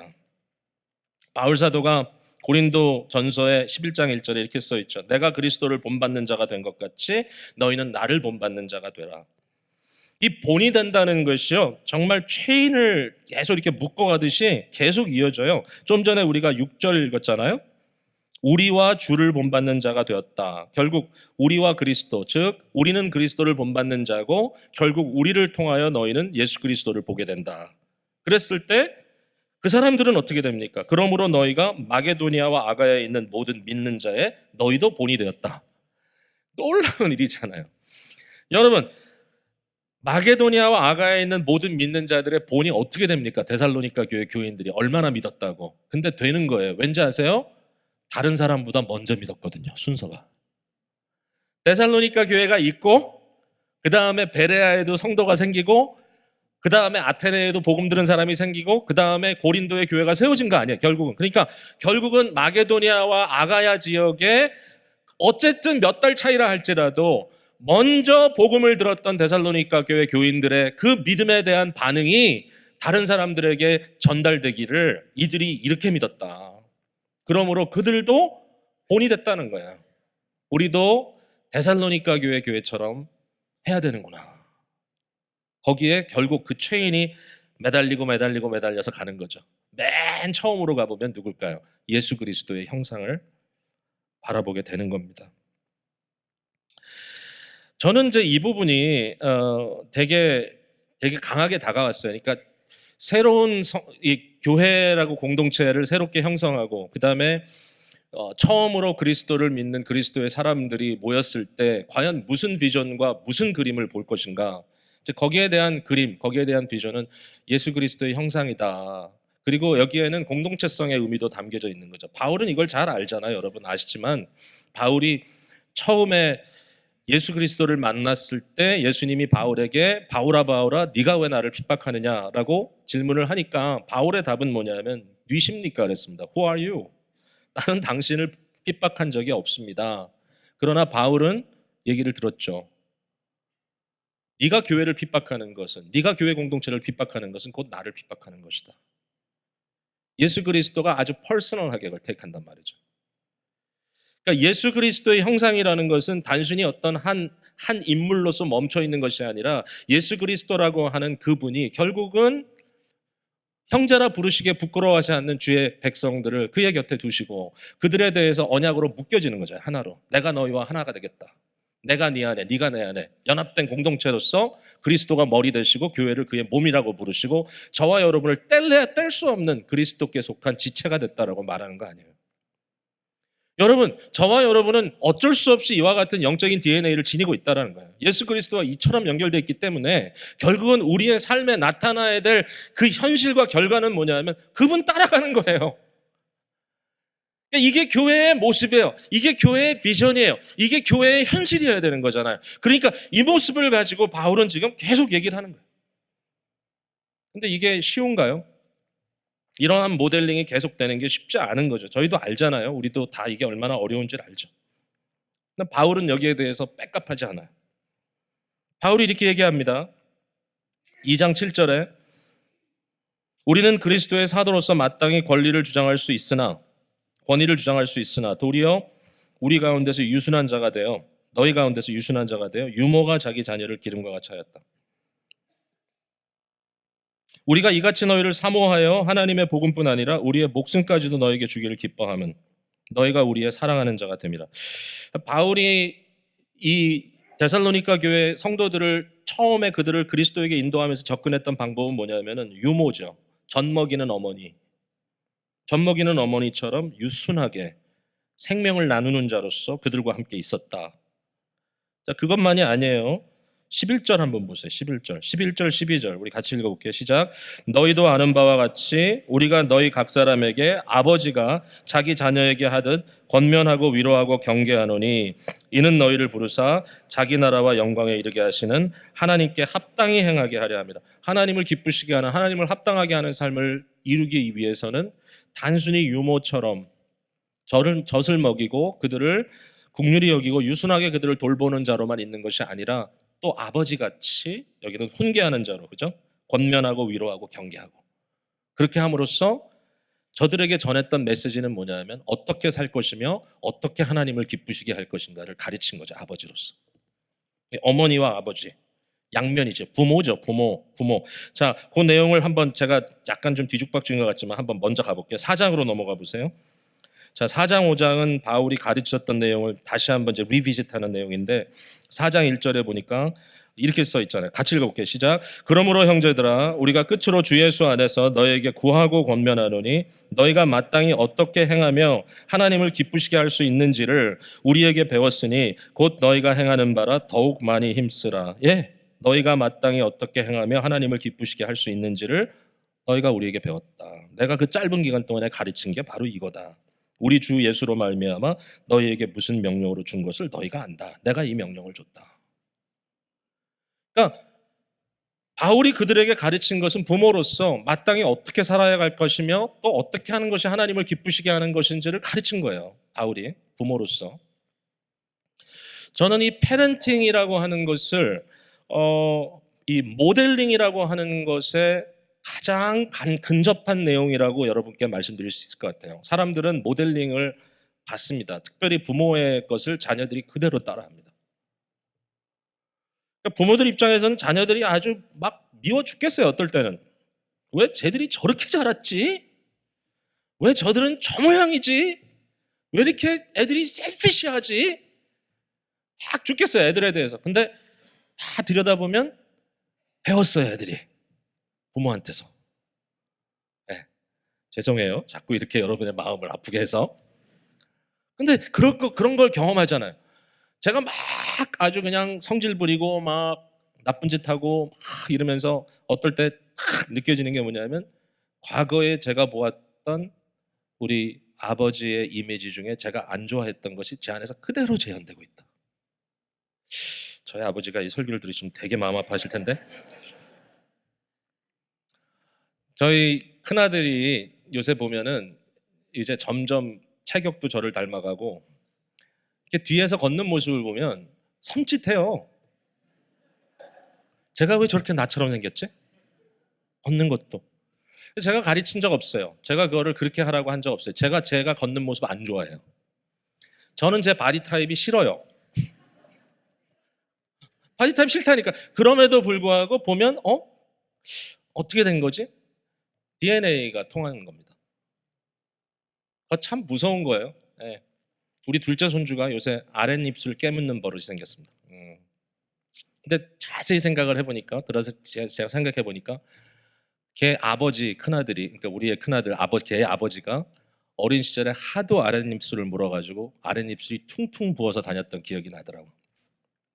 바울 사도가 고린도 전서의 11장 1절에 이렇게 써 있죠. 내가 그리스도를 본받는 자가 된 것 같이 너희는 나를 본받는 자가 되라. 이 본이 된다는 것이요, 정말 체인을 계속 이렇게 묶어가듯이 계속 이어져요. 좀 전에 우리가 6절 읽었잖아요. 우리와 주를 본받는 자가 되었다. 결국 우리와 그리스도, 즉 우리는 그리스도를 본받는 자고 결국 우리를 통하여 너희는 예수 그리스도를 보게 된다. 그랬을 때 그 사람들은 어떻게 됩니까? 그러므로 너희가 마게도니아와 아가야에 있는 모든 믿는 자의 너희도 본이 되었다. 놀라운 일이잖아요. 여러분, 마게도니아와 아가야에 있는 모든 믿는 자들의 본이 어떻게 됩니까? 데살로니가 교회 교인들이 얼마나 믿었다고. 근데 되는 거예요. 왠지 아세요? 다른 사람보다 먼저 믿었거든요. 순서가. 데살로니가 교회가 있고 그 다음에 베레아에도 성도가 생기고 그 다음에 아테네에도 복음 들은 사람이 생기고 그 다음에 고린도의 교회가 세워진 거 아니에요. 결국은. 그러니까 결국은 마게도니아와 아가야 지역에 어쨌든 몇 달 차이라 할지라도 먼저 복음을 들었던 데살로니가 교회 교인들의 그 믿음에 대한 반응이 다른 사람들에게 전달되기를 이들이 이렇게 믿었다. 그러므로 그들도 본이 됐다는 거야. 우리도 데살로니가 교회 교회처럼 해야 되는구나. 거기에 결국 그 체인이 매달려서 가는 거죠. 맨 처음으로 가보면 누굴까요? 예수 그리스도의 형상을 바라보게 되는 겁니다. 저는 이제 이 부분이 되게 강하게 다가왔어요. 그러니까 새로운 이 교회라고 공동체를 새롭게 형성하고 그 다음에 처음으로 그리스도를 믿는 그리스도의 사람들이 모였을 때 과연 무슨 비전과 무슨 그림을 볼 것인가? 거기에 대한 그림, 거기에 대한 비전은 예수 그리스도의 형상이다. 그리고 여기에는 공동체성의 의미도 담겨져 있는 거죠. 바울은 이걸 잘 알잖아요. 여러분 아시지만 바울이 처음에 예수 그리스도를 만났을 때 예수님이 바울에게 바울아 네가 왜 나를 핍박하느냐라고 질문을 하니까 바울의 답은 뭐냐면 뉘십니까? 그랬습니다. Who are you? 나는 당신을 핍박한 적이 없습니다. 그러나 바울은 얘기를 들었죠. 네가 교회를 핍박하는 것은, 네가 교회 공동체를 핍박하는 것은 곧 나를 핍박하는 것이다. 예수 그리스도가 아주 퍼스널하게 그걸 택한단 말이죠. 그러니까 예수 그리스도의 형상이라는 것은 단순히 어떤 한 인물로서 멈춰 있는 것이 아니라 예수 그리스도라고 하는 그분이 결국은 형제라 부르시기에 부끄러워하지 않는 주의 백성들을 그의 곁에 두시고 그들에 대해서 언약으로 묶여지는 거죠. 하나로. 내가 너희와 하나가 되겠다. 내가 네 안에, 네가 내 안에 연합된 공동체로서 그리스도가 머리 되시고 교회를 그의 몸이라고 부르시고 저와 여러분을 뗄래야 뗄 수 없는 그리스도께 속한 지체가 됐다라고 말하는 거 아니에요. 여러분, 저와 여러분은 어쩔 수 없이 이와 같은 영적인 DNA를 지니고 있다는 거예요. 예수 그리스도와 이처럼 연결되어 있기 때문에 결국은 우리의 삶에 나타나야 될 그 현실과 결과는 뭐냐면 그분 따라가는 거예요. 이게 교회의 모습이에요. 이게 교회의 비전이에요. 이게 교회의 현실이어야 되는 거잖아요. 그러니까 이 모습을 가지고 바울은 지금 계속 얘기를 하는 거예요. 근데 이게 쉬운가요? 이러한 모델링이 계속되는 게 쉽지 않은 거죠. 저희도 알잖아요. 우리도 다 이게 얼마나 어려운 줄 알죠. 근데 바울은 여기에 대해서 빽깝하지 않아요. 바울이 이렇게 얘기합니다. 2장 7절에 우리는 그리스도의 사도로서 마땅히 권위를 주장할 수 있으나 도리어 우리 가운데서 유순한 자가 되어 너희 가운데서 유순한 자가 되어 유모가 자기 자녀를 기름과 같이 하였다. 우리가 이같이 너희를 사모하여 하나님의 복음뿐 아니라 우리의 목숨까지도 너에게 주기를 기뻐하면 너희가 우리의 사랑하는 자가 됨이라. 바울이 이 데살로니가 교회 성도들을 처음에 그들을 그리스도에게 인도하면서 접근했던 방법은 뭐냐면은 유모죠. 젖먹이는 어머니처럼 유순하게 생명을 나누는 자로서 그들과 함께 있었다. 자, 그것만이 아니에요. 11절 한번 보세요. 11절, 12절 우리 같이 읽어볼게요. 시작. 너희도 아는 바와 같이 우리가 너희 각 사람에게 아버지가 자기 자녀에게 하듯 권면하고 위로하고 경계하노니 이는 너희를 부르사 자기 나라와 영광에 이르게 하시는 하나님께 합당히 행하게 하려 합니다. 하나님을 기쁘시게 하는, 하나님을 합당하게 하는 삶을 이루기 위해서는 단순히 유모처럼 젖을 먹이고 그들을 긍휼히 여기고 유순하게 그들을 돌보는 자로만 있는 것이 아니라 또 아버지같이 여기는 훈계하는 자로, 그죠? 권면하고 위로하고 경계하고 그렇게 함으로써 저들에게 전했던 메시지는 뭐냐면 어떻게 살 것이며 어떻게 하나님을 기쁘시게 할 것인가를 가르친 거죠. 아버지로서. 어머니와 아버지 양면이죠. 부모죠. 부모. 자, 그 내용을 한번 제가 약간 좀 뒤죽박죽인 것 같지만 한번 먼저 가볼게요. 4장으로 넘어가 보세요. 자, 4장 5장은 바울이 가르쳤던 내용을 다시 한번 이제 리비짓하는 내용인데 4장 1절에 보니까 이렇게 써 있잖아요. 같이 읽어볼게요. 시작. 그러므로 형제들아 우리가 끝으로 주 예수 안에서 너에게 구하고 권면하노니 너희가 마땅히 어떻게 행하며 하나님을 기쁘시게 할 수 있는지를 우리에게 배웠으니 곧 너희가 행하는 바라 더욱 많이 힘쓰라. 예, 너희가 마땅히 어떻게 행하며 하나님을 기쁘시게 할 수 있는지를 너희가 우리에게 배웠다. 내가 그 짧은 기간 동안에 가르친 게 바로 이거다. 우리 주 예수로 말미암아 너희에게 무슨 명령으로 준 것을 너희가 안다. 내가 이 명령을 줬다. 그러니까 바울이 그들에게 가르친 것은 부모로서 마땅히 어떻게 살아야 할 것이며 또 어떻게 하는 것이 하나님을 기쁘시게 하는 것인지를 가르친 거예요. 바울이 부모로서. 저는 이 패renting이라고 하는 것을 이 모델링이라고 하는 것에 가장 근접한 내용이라고 여러분께 말씀드릴 수 있을 것 같아요. 사람들은 모델링을 받습니다. 특별히 부모의 것을 자녀들이 그대로 따라합니다. 그러니까 부모들 입장에서는 자녀들이 아주 막 미워 죽겠어요. 어떨 때는. 왜 쟤들이 저렇게 자랐지? 왜 저들은 저 모양이지? 왜 이렇게 애들이 셀피시하지? 막 죽겠어요. 애들에 대해서. 근데 다 들여다보면 배웠어요. 애들이. 부모한테서. 네, 죄송해요. 자꾸 이렇게 여러분의 마음을 아프게 해서. 근데 그런 걸 경험하잖아요. 제가 막 아주 그냥 성질 부리고 막 나쁜 짓 하고 막 이러면서 어떨 때 탁 느껴지는 게 뭐냐면 과거에 제가 보았던 우리 아버지의 이미지 중에 제가 안 좋아했던 것이 제 안에서 그대로 재현되고 있다. 저희 아버지가 이 설교를 들으시면 되게 마음 아파하실 텐데 저희 큰아들이 요새 보면은 이제 점점 체격도 저를 닮아가고 이렇게 뒤에서 걷는 모습을 보면 섬찟해요. 제가 왜 저렇게 나처럼 생겼지? 걷는 것도. 제가 가르친 적 없어요. 제가 그거를 그렇게 하라고 한 적 없어요. 제가 걷는 모습 안 좋아해요. 저는 제 바디 타입이 싫어요. 바디 타입 싫다니까. 그럼에도 불구하고 보면 어떻게 된 거지? DNA가 통하는 겁니다. 그거 참 무서운 거예요. 예. 우리 둘째 손주가 요새 아랫입술 깨묻는 버릇이 생겼습니다. 근데 자세히 생각을 해보니까, 제가 생각해보니까 걔 아버지 큰아들이, 그러니까 우리의 큰아들 걔의 아버지가 어린 시절에 하도 아랫입술을 물어가지고 아랫입술이 퉁퉁 부어서 다녔던 기억이 나더라고.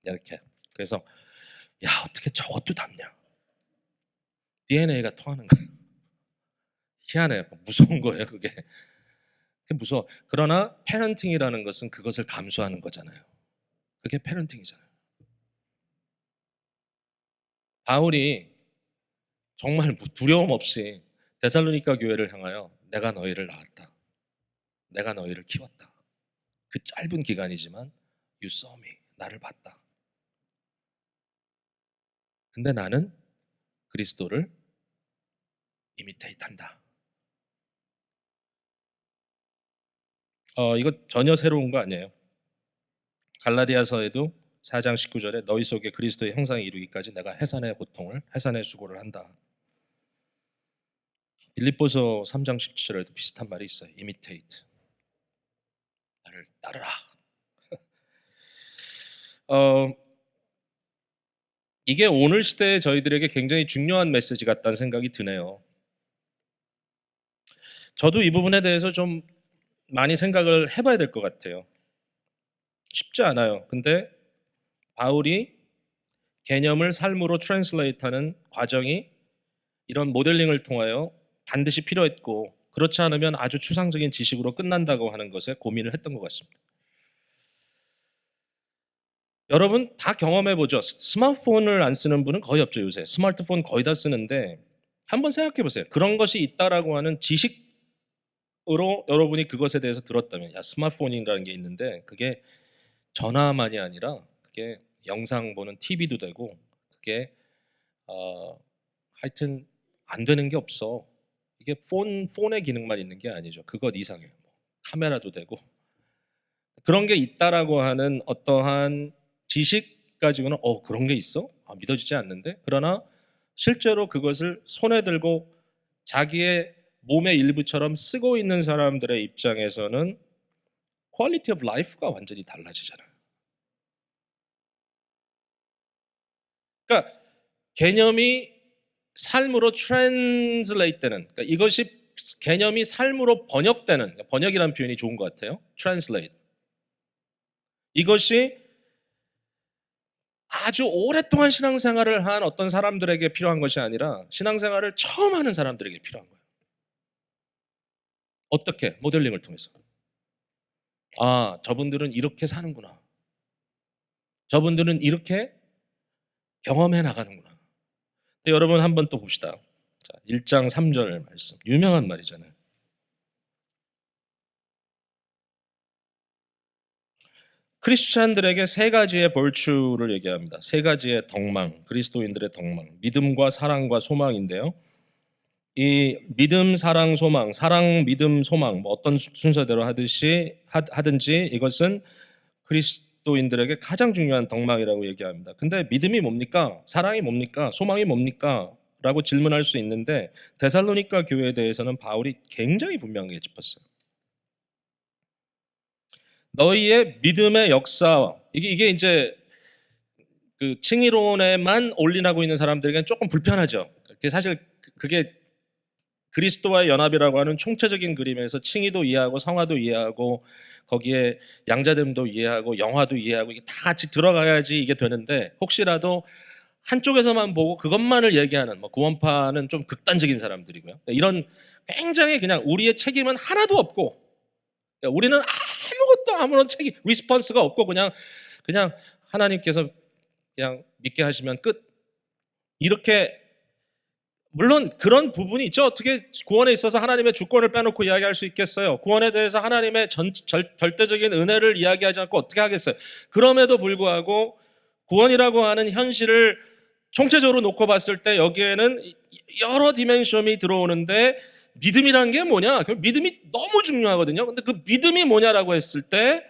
이렇게. 그래서 야, 어떻게 저것도 닮냐. DNA가 통하는 거야. 희한해요. 무서운 거예요, 그게. 그게 무서워. 그러나 패런팅이라는 것은 그것을 감수하는 거잖아요. 그게 패런팅이잖아요. 바울이 정말 두려움 없이 데살로니가 교회를 향하여 내가 너희를 낳았다. 내가 너희를 키웠다. 그 짧은 기간이지만 You saw me. 나를 봤다. 근데 나는 그리스도를 이미테이트 한다. 이거 전혀 새로운 거 아니에요. 갈라디아서에도 4장 19절에 너희 속에 그리스도의 형상에 이르기까지 내가 해산의 고통을, 해산의 수고를 한다. 빌립보서 3장 17절에도 비슷한 말이 있어요. imitate. 나를 따르라. 이게 오늘 시대에 저희들에게 굉장히 중요한 메시지 같다는 생각이 드네요. 저도 이 부분에 대해서 좀 많이 생각을 해봐야 될 것 같아요. 쉽지 않아요. 근데 바울이 개념을 삶으로 트랜슬레이트하는 과정이 이런 모델링을 통하여 반드시 필요했고, 그렇지 않으면 아주 추상적인 지식으로 끝난다고 하는 것에 고민을 했던 것 같습니다. 여러분 다 경험해보죠. 스마트폰을 안 쓰는 분은 거의 없죠. 요새 스마트폰 거의 다 쓰는데 한번 생각해보세요. 그런 것이 있다라고 하는 지식으로 여러분이 그것에 대해서 들었다면, 야, 스마트폰이라는 게 있는데 그게 전화만이 아니라 그게 영상 보는 TV도 되고, 그게 하여튼 안 되는 게 없어. 이게 폰의 기능만 있는 게 아니죠. 그것 이상해. 카메라도 되고. 그런 게 있다라고 하는 어떠한 지식 가지고는 그런 게 있어? 믿어지지 않는데? 그러나 실제로 그것을 손에 들고 자기의 몸의 일부처럼 쓰고 있는 사람들의 입장에서는 퀄리티 오브 라이프가 완전히 달라지잖아요. 그러니까 개념이 삶으로 트랜슬레이트 되는, 그러니까 이것이 개념이 삶으로 번역되는, 그러니까 번역이라는 표현이 좋은 것 같아요. 트랜슬레이트. 이것이 아주 오랫동안 신앙생활을 한 어떤 사람들에게 필요한 것이 아니라 신앙생활을 처음 하는 사람들에게 필요한 거예요. 어떻게? 모델링을 통해서. 저분들은 이렇게 사는구나. 저분들은 이렇게 경험해 나가는구나. 여러분 한번 또 봅시다. 자, 1장 3절 말씀. 유명한 말이잖아요. 크리스찬들에게 세 가지의 virtue를 얘기합니다. 세 가지의 덕망, 그리스도인들의 덕망, 믿음과 사랑과 소망인데요. 이 믿음, 사랑, 소망, 사랑, 믿음, 소망, 어떤 순서대로 하든지 이것은 그리스도인들에게 가장 중요한 덕망이라고 얘기합니다. 근데 믿음이 뭡니까? 사랑이 뭡니까? 소망이 뭡니까? 라고 질문할 수 있는데 데살로니가 교회에 대해서는 바울이 굉장히 분명하게 짚었어요. 너희의 믿음의 역사, 이게 이제 그 칭의론에만 올인하고 있는 사람들에게는 조금 불편하죠. 사실 그게 그리스도와의 연합이라고 하는 총체적인 그림에서 칭의도 이해하고 성화도 이해하고 거기에 양자됨도 이해하고 영화도 이해하고 이게 다 같이 들어가야지 이게 되는데, 혹시라도 한쪽에서만 보고 그것만을 얘기하는 구원파는 좀 극단적인 사람들이고요. 이런 굉장히 그냥 우리의 책임은 하나도 없고, 우리는 아무런 책임, 리스폰스가 없고 그냥 하나님께서 그냥 믿게 하시면 끝. 이렇게, 물론 그런 부분이 있죠. 어떻게 구원에 있어서 하나님의 주권을 빼놓고 이야기할 수 있겠어요? 구원에 대해서 하나님의 절대적인 은혜를 이야기하지 않고 어떻게 하겠어요? 그럼에도 불구하고 구원이라고 하는 현실을 총체적으로 놓고 봤을 때 여기에는 여러 디멘션이 들어오는데 믿음이라는 게 뭐냐? 믿음이 너무 중요하거든요. 근데 그 믿음이 뭐냐라고 했을 때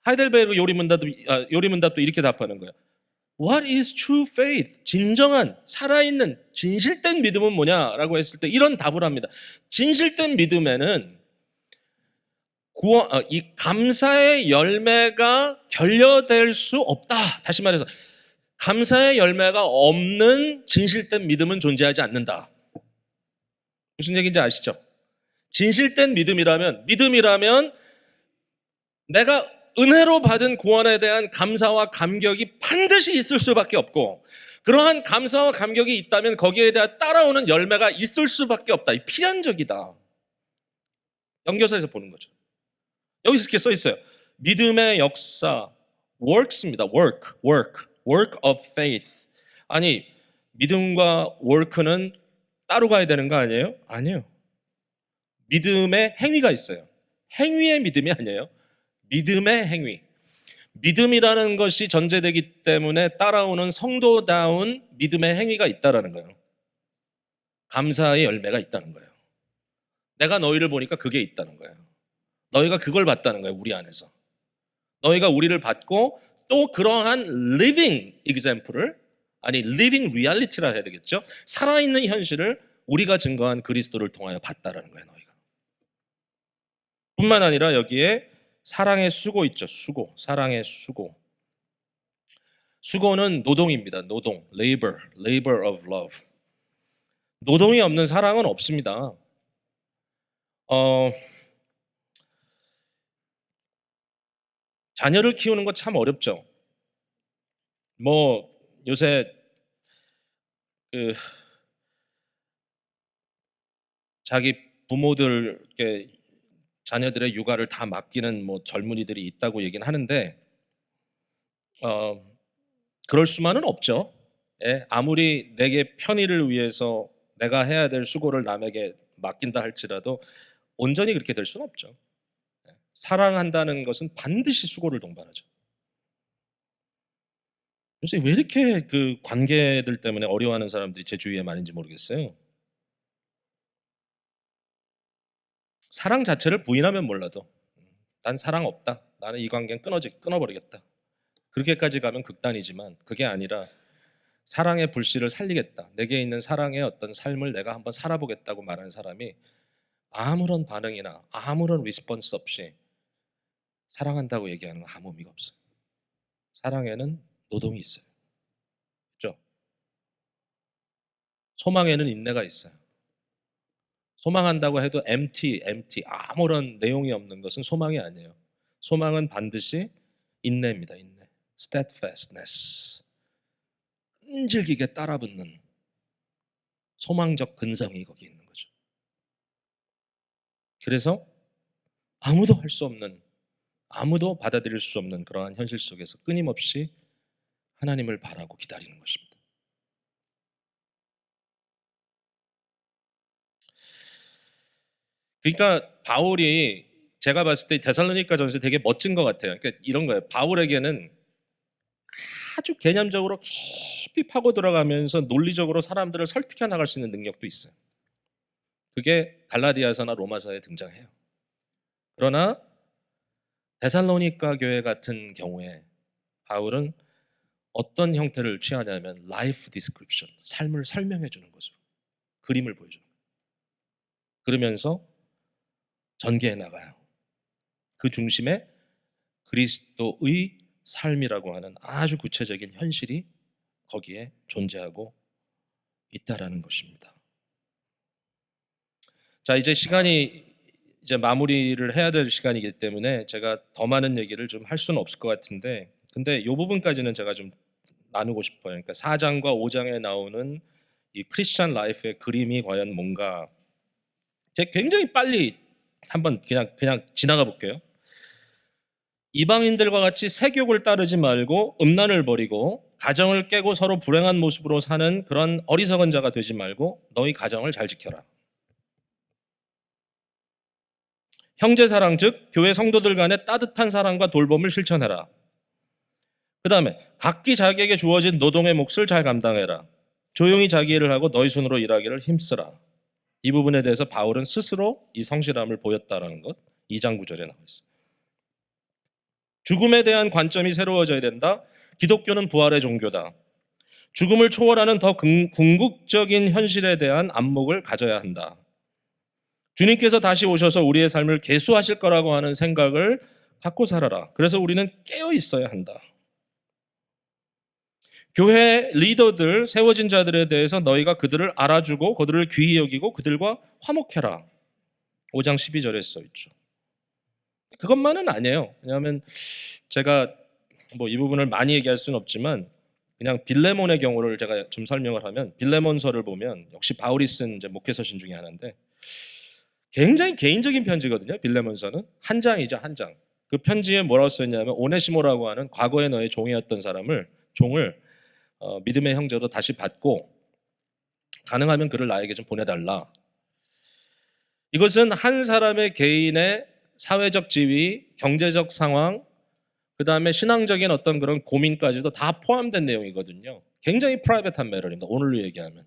하이델베르그 요리문답도 이렇게 답하는 거예요. What is true faith? 진정한 살아있는 진실된 믿음은 뭐냐라고 했을 때 이런 답을 합니다. 진실된 믿음에는 이 감사의 열매가 결여될 수 없다. 다시 말해서 감사의 열매가 없는 진실된 믿음은 존재하지 않는다. 무슨 얘기인지 아시죠? 진실된 믿음이라면 내가 은혜로 받은 구원에 대한 감사와 감격이 반드시 있을 수밖에 없고, 그러한 감사와 감격이 있다면 거기에 대한 따라오는 열매가 있을 수밖에 없다. 이 필연적이다. 연결사에서 보는 거죠. 여기서 이렇게 써 있어요. 믿음의 역사, works입니다. work of faith. 아니, 믿음과 work는 따로 가야 되는 거 아니에요? 아니에요. 믿음의 행위가 있어요. 행위의 믿음이 아니에요. 믿음의 행위. 믿음이라는 것이 전제되기 때문에 따라오는 성도다운 믿음의 행위가 있다라는 거예요. 감사의 열매가 있다는 거예요. 내가 너희를 보니까 그게 있다는 거예요. 너희가 그걸 봤다는 거예요. 우리 안에서. 너희가 우리를 봤고 또 그러한 living example을 living reality라 해야 되겠죠. 살아있는 현실을 우리가 증거한 그리스도를 통하여 봤다라는 거예요. 너희가. 뿐만 아니라 여기에 사랑의 수고 있죠. 사랑의 수고. 수고는 노동입니다. 노동, labor of love. 노동이 없는 사랑은 없습니다. 자녀를 키우는 거 참 어렵죠. 요새 자기 부모들께 자녀들의 육아를 다 맡기는 젊은이들이 있다고 얘기는 하는데, 그럴 수만은 없죠. 예, 아무리 내게 편의를 위해서 내가 해야 될 수고를 남에게 맡긴다 할지라도 온전히 그렇게 될 수는 없죠. 예, 사랑한다는 것은 반드시 수고를 동반하죠. 요새 왜 이렇게 그 관계들 때문에 어려워하는 사람들이 제 주위에 많은지 모르겠어요. 사랑 자체를 부인하면 몰라도 난 사랑 없다. 나는 이 관계는 끊어버리겠다. 그렇게까지 가면 극단이지만 그게 아니라 사랑의 불씨를 살리겠다. 내게 있는 사랑의 어떤 삶을 내가 한번 살아보겠다고 말하는 사람이 아무런 반응이나 아무런 리스폰스 없이 사랑한다고 얘기하는 건 아무 의미가 없어요. 사랑에는 노동이 있어요. 그렇죠? 소망에는 인내가 있어요. 소망한다고 해도 empty, 아무런 내용이 없는 것은 소망이 아니에요. 소망은 반드시 인내입니다. 인내. steadfastness. 끈질기게 따라붙는 소망적 근성이 거기 있는 거죠. 그래서 아무도 할 수 없는, 아무도 받아들일 수 없는 그러한 현실 속에서 끊임없이 하나님을 바라고 기다리는 것입니다. 그러니까 바울이 제가 봤을 때 데살로니가 전서 되게 멋진 것 같아요. 그러니까 이런 거예요. 바울에게는 아주 개념적으로 깊이 파고 들어가면서 논리적으로 사람들을 설득해 나갈 수 있는 능력도 있어요. 그게 갈라디아서나 로마서에 등장해요. 그러나 데살로니가 교회 같은 경우에 바울은 어떤 형태를 취하냐면 라이프 디스크립션, 삶을 설명해 주는 것으로 그림을 보여주는 거예요. 그러면서 전개해 나가요. 그 중심에 그리스도의 삶이라고 하는 아주 구체적인 현실이 거기에 존재하고 있다라는 것입니다. 자, 이제 시간이 마무리를 해야 될 시간이기 때문에 제가 더 많은 얘기를 좀 할 수는 없을 것 같은데, 근데 이 부분까지는 제가 좀 나누고 싶어요. 그러니까 4장과 5장에 나오는 이 크리스천 라이프의 그림이 과연 뭔가, 제가 굉장히 빨리 한번 그냥 지나가 볼게요. 이방인들과 같이 세욕을 따르지 말고 음란을 버리고 가정을 깨고 서로 불행한 모습으로 사는 그런 어리석은 자가 되지 말고 너희 가정을 잘 지켜라. 형제 사랑 즉 교회 성도들 간의 따뜻한 사랑과 돌봄을 실천하라. 그 다음에 각기 자기에게 주어진 노동의 몫을 잘 감당해라. 조용히 자기 일을 하고 너희 손으로 일하기를 힘쓰라. 이 부분에 대해서 바울은 스스로 이 성실함을 보였다라는 것 2장 9절에 나와 있습니다. 죽음에 대한 관점이 새로워져야 된다. 기독교는 부활의 종교다. 죽음을 초월하는 더 궁극적인 현실에 대한 안목을 가져야 한다. 주님께서 다시 오셔서 우리의 삶을 계수하실 거라고 하는 생각을 갖고 살아라. 그래서 우리는 깨어 있어야 한다. 교회 리더들, 세워진 자들에 대해서 너희가 그들을 알아주고 그들을 귀히 여기고 그들과 화목해라. 5장 12절에 써 있죠. 그것만은 아니에요. 왜냐하면 제가 뭐 이 부분을 많이 얘기할 수는 없지만 그냥 빌레몬의 경우를 제가 좀 설명을 하면 빌레몬서를 보면 역시 바울이 쓴 이제 목회서신 중에 하나인데 굉장히 개인적인 편지거든요. 빌레몬서는 한 장이죠, 한 장. 그 편지에 뭐라고 써있냐면 오네시모라고 하는 과거에 너의 종이었던 종을 믿음의 형제로 다시 받고 가능하면 그를 나에게 좀 보내달라. 이것은 한 사람의 개인의 사회적 지위, 경제적 상황, 그 다음에 신앙적인 어떤 그런 고민까지도 다 포함된 내용이거든요. 굉장히 프라이빗한 매럴입니다. 오늘로 얘기하면.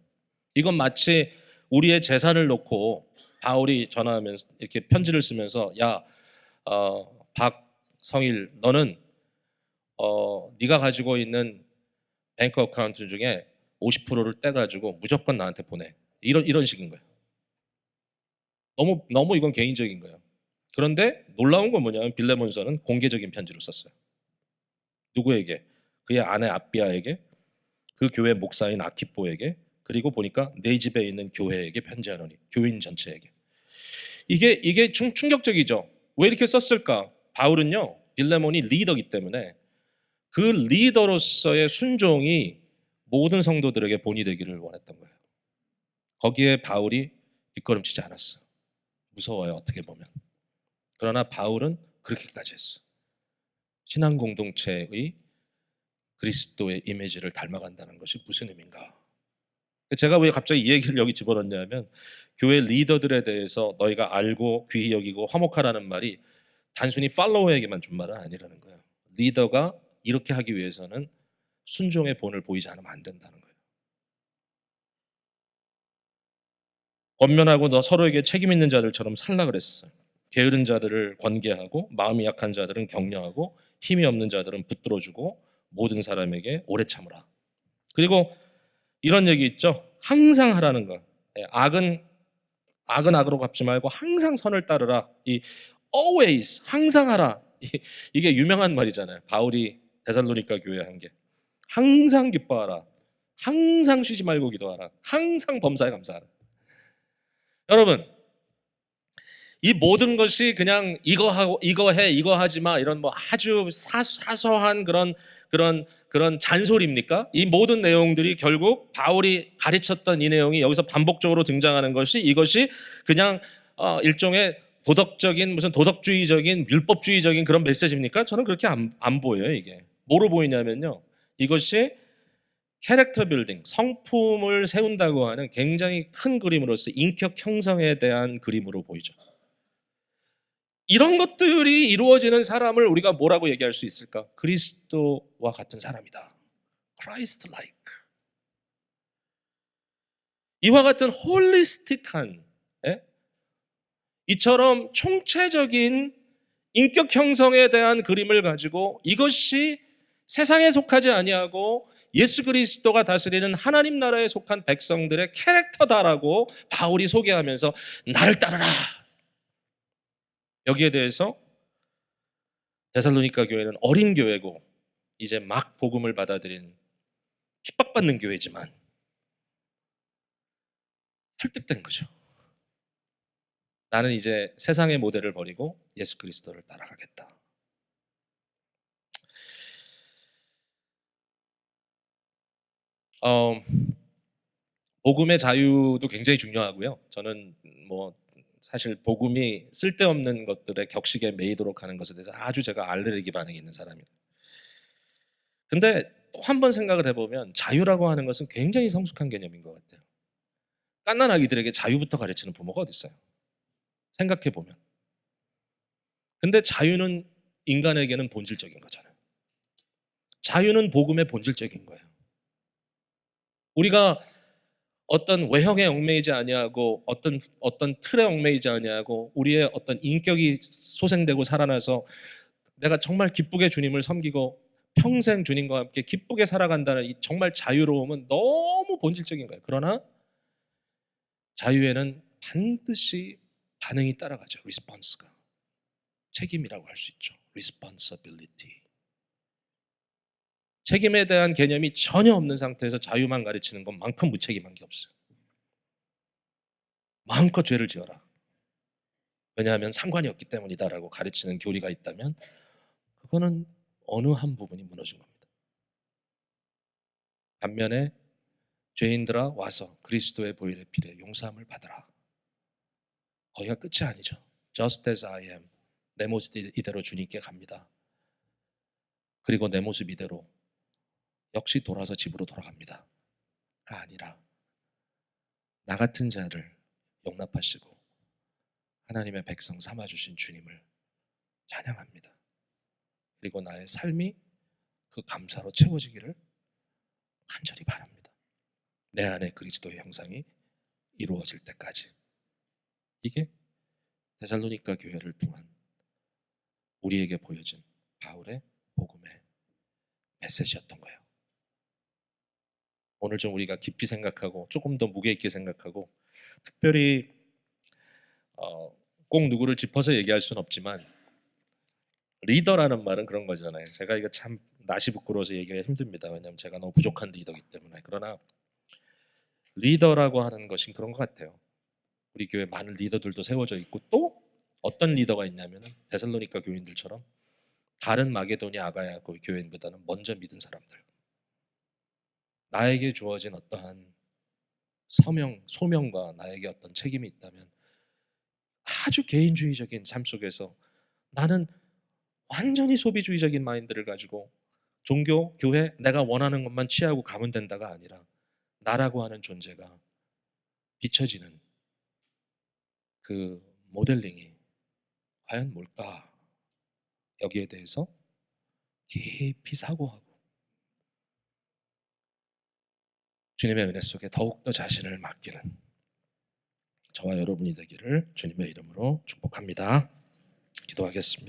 이건 마치 우리의 재산을 놓고 바울이 전화하면서 이렇게 편지를 쓰면서 야, 박성일 너는 네가 가지고 있는 뱅크 어카운트 중에 50%를 떼가지고 무조건 나한테 보내. 이런 식인 거예요. 너무 이건 개인적인 거예요. 그런데 놀라운 건 뭐냐면 빌레몬서는 공개적인 편지를 썼어요. 누구에게? 그의 아내 아비아에게, 그 교회 목사인 아키포에게, 그리고 보니까 내 집에 있는 교회에게 편지하노니 교인 전체에게. 이게 충격적이죠. 왜 이렇게 썼을까? 바울은요, 빌레몬이 리더이기 때문에 그 리더로서의 순종이 모든 성도들에게 본이 되기를 원했던 거예요. 거기에 바울이 뒷걸음치지 않았어. 무서워요, 어떻게 보면. 그러나 바울은 그렇게까지 했어. 신앙 공동체의 그리스도의 이미지를 닮아간다는 것이 무슨 의미인가? 제가 왜 갑자기 이 얘기를 여기 집어넣냐면 교회 리더들에 대해서 너희가 알고 귀히 여기고 화목하라는 말이 단순히 팔로워에게만 준 말은 아니라는 거예요. 리더가 이렇게 하기 위해서는 순종의 본을 보이지 않으면 안 된다는 거예요. 권면하고 너 서로에게 책임 있는 자들처럼 살라 그랬어요. 게으른 자들을 권계하고 마음이 약한 자들은 격려하고 힘이 없는 자들은 붙들어주고 모든 사람에게 오래 참으라. 그리고 이런 얘기 있죠. 항상 하라는 거. 악은 악으로 갚지 말고 항상 선을 따르라. 이 always 항상 하라. 이게 유명한 말이잖아요. 바울이 데살로니가 교회에 한 게. 항상 기뻐하라. 항상 쉬지 말고 기도하라. 항상 범사에 감사하라. 여러분, 이 모든 것이 그냥 이거 하고 이거 해 이거 하지 마 이런 뭐 아주 사소한 그런 잔소리입니까? 이 모든 내용들이 결국 바울이 가르쳤던 이 내용이 여기서 반복적으로 등장하는 것이 이것이 그냥 일종의 도덕적인 무슨 도덕주의적인 율법주의적인 그런 메시지입니까? 저는 그렇게 안 보여요. 이게 뭐로 보이냐면요, 이것이 캐릭터 빌딩, 성품을 세운다고 하는 굉장히 큰 그림으로서 인격 형성에 대한 그림으로 보이죠. 이런 것들이 이루어지는 사람을 우리가 뭐라고 얘기할 수 있을까? 그리스도와 같은 사람이다. Christ like. 이와 같은 홀리스틱한, 이처럼 총체적인 인격 형성에 대한 그림을 가지고 이것이 세상에 속하지 아니하고 예수 그리스도가 다스리는 하나님 나라에 속한 백성들의 캐릭터다라고 바울이 소개하면서 나를 따르라. 여기에 대해서 데살로니가 교회는 어린 교회고 이제 막 복음을 받아들인 핍박받는 교회지만 설득된 거죠. 나는 이제 세상의 모델을 버리고 예수 그리스도를 따라가겠다. 복음의 자유도 굉장히 중요하고요. 저는 뭐 사실 복음이 쓸데없는 것들의 격식에 매이도록 하는 것에 대해서 아주 제가 알레르기 반응이 있는 사람이에요. 근데 또 한 번 생각을 해보면 자유라고 하는 것은 굉장히 성숙한 개념인 것 같아요. 갓난 아기들에게 자유부터 가르치는 부모가 어디 있어요? 생각해보면. 근데 자유는 인간에게는 본질적인 거잖아요. 자유는 복음의 본질적인 거예요. 우리가 어떤 외형에 얽매이지 아니하고 어떤 틀에 얽매이지 아니하고 우리의 어떤 인격이 소생되고 살아나서 내가 정말 기쁘게 주님을 섬기고 평생 주님과 함께 기쁘게 살아간다는 이 정말 자유로움은 너무 본질적인 거예요. 그러나 자유에는 반드시 반응이 따라가죠. 리스폰스가. 책임이라고 할 수 있죠. responsibility. 책임에 대한 개념이 전혀 없는 상태에서 자유만 가르치는 것만큼 무책임한 게 없어요. 마음껏 죄를 지어라. 왜냐하면 상관이 없기 때문이다라고 가르치는 교리가 있다면 그거는 어느 한 부분이 무너진 겁니다. 반면에 죄인들아 와서 그리스도의 보혈의 피로 용서함을 받아라. 거기가 끝이 아니죠. Just as I am. 내 모습 이대로 주님께 갑니다. 그리고 내 모습 이대로 역시 돌아서 집으로 돌아갑니다. 가 아니라 나 같은 자를 용납하시고 하나님의 백성 삼아주신 주님을 찬양합니다. 그리고 나의 삶이 그 감사로 채워지기를 간절히 바랍니다. 내 안에 그리스도의 형상이 이루어질 때까지. 이게 데살로니가 교회를 통한 우리에게 보여진 바울의 복음의 메시지였던 거예요. 오늘 좀 우리가 깊이 생각하고 조금 더 무게 있게 생각하고 특별히 꼭 누구를 짚어서 얘기할 수는 없지만 리더라는 말은 그런 거잖아요. 제가 이거 참 낯이 부끄러워서 얘기하기 힘듭니다. 왜냐하면 제가 너무 부족한 리더이기 때문에. 그러나 리더라고 하는 것은 그런 것 같아요. 우리 교회 많은 리더들도 세워져 있고 또 어떤 리더가 있냐면 데살로니가 교인들처럼 다른 마게도냐 아가야 교인보다는 먼저 믿은 사람들. 나에게 주어진 어떠한 소명과 나에게 어떤 책임이 있다면 아주 개인주의적인 삶 속에서 나는 완전히 소비주의적인 마인드를 가지고 종교, 교회, 내가 원하는 것만 취하고 가면 된다가 아니라 나라고 하는 존재가 비춰지는 그 모델링이 과연 뭘까? 여기에 대해서 깊이 사고하고 주님의 은혜 속에 더욱더 자신을 맡기는 저와 여러분이 되기를 주님의 이름으로 축복합니다. 기도하겠습니다.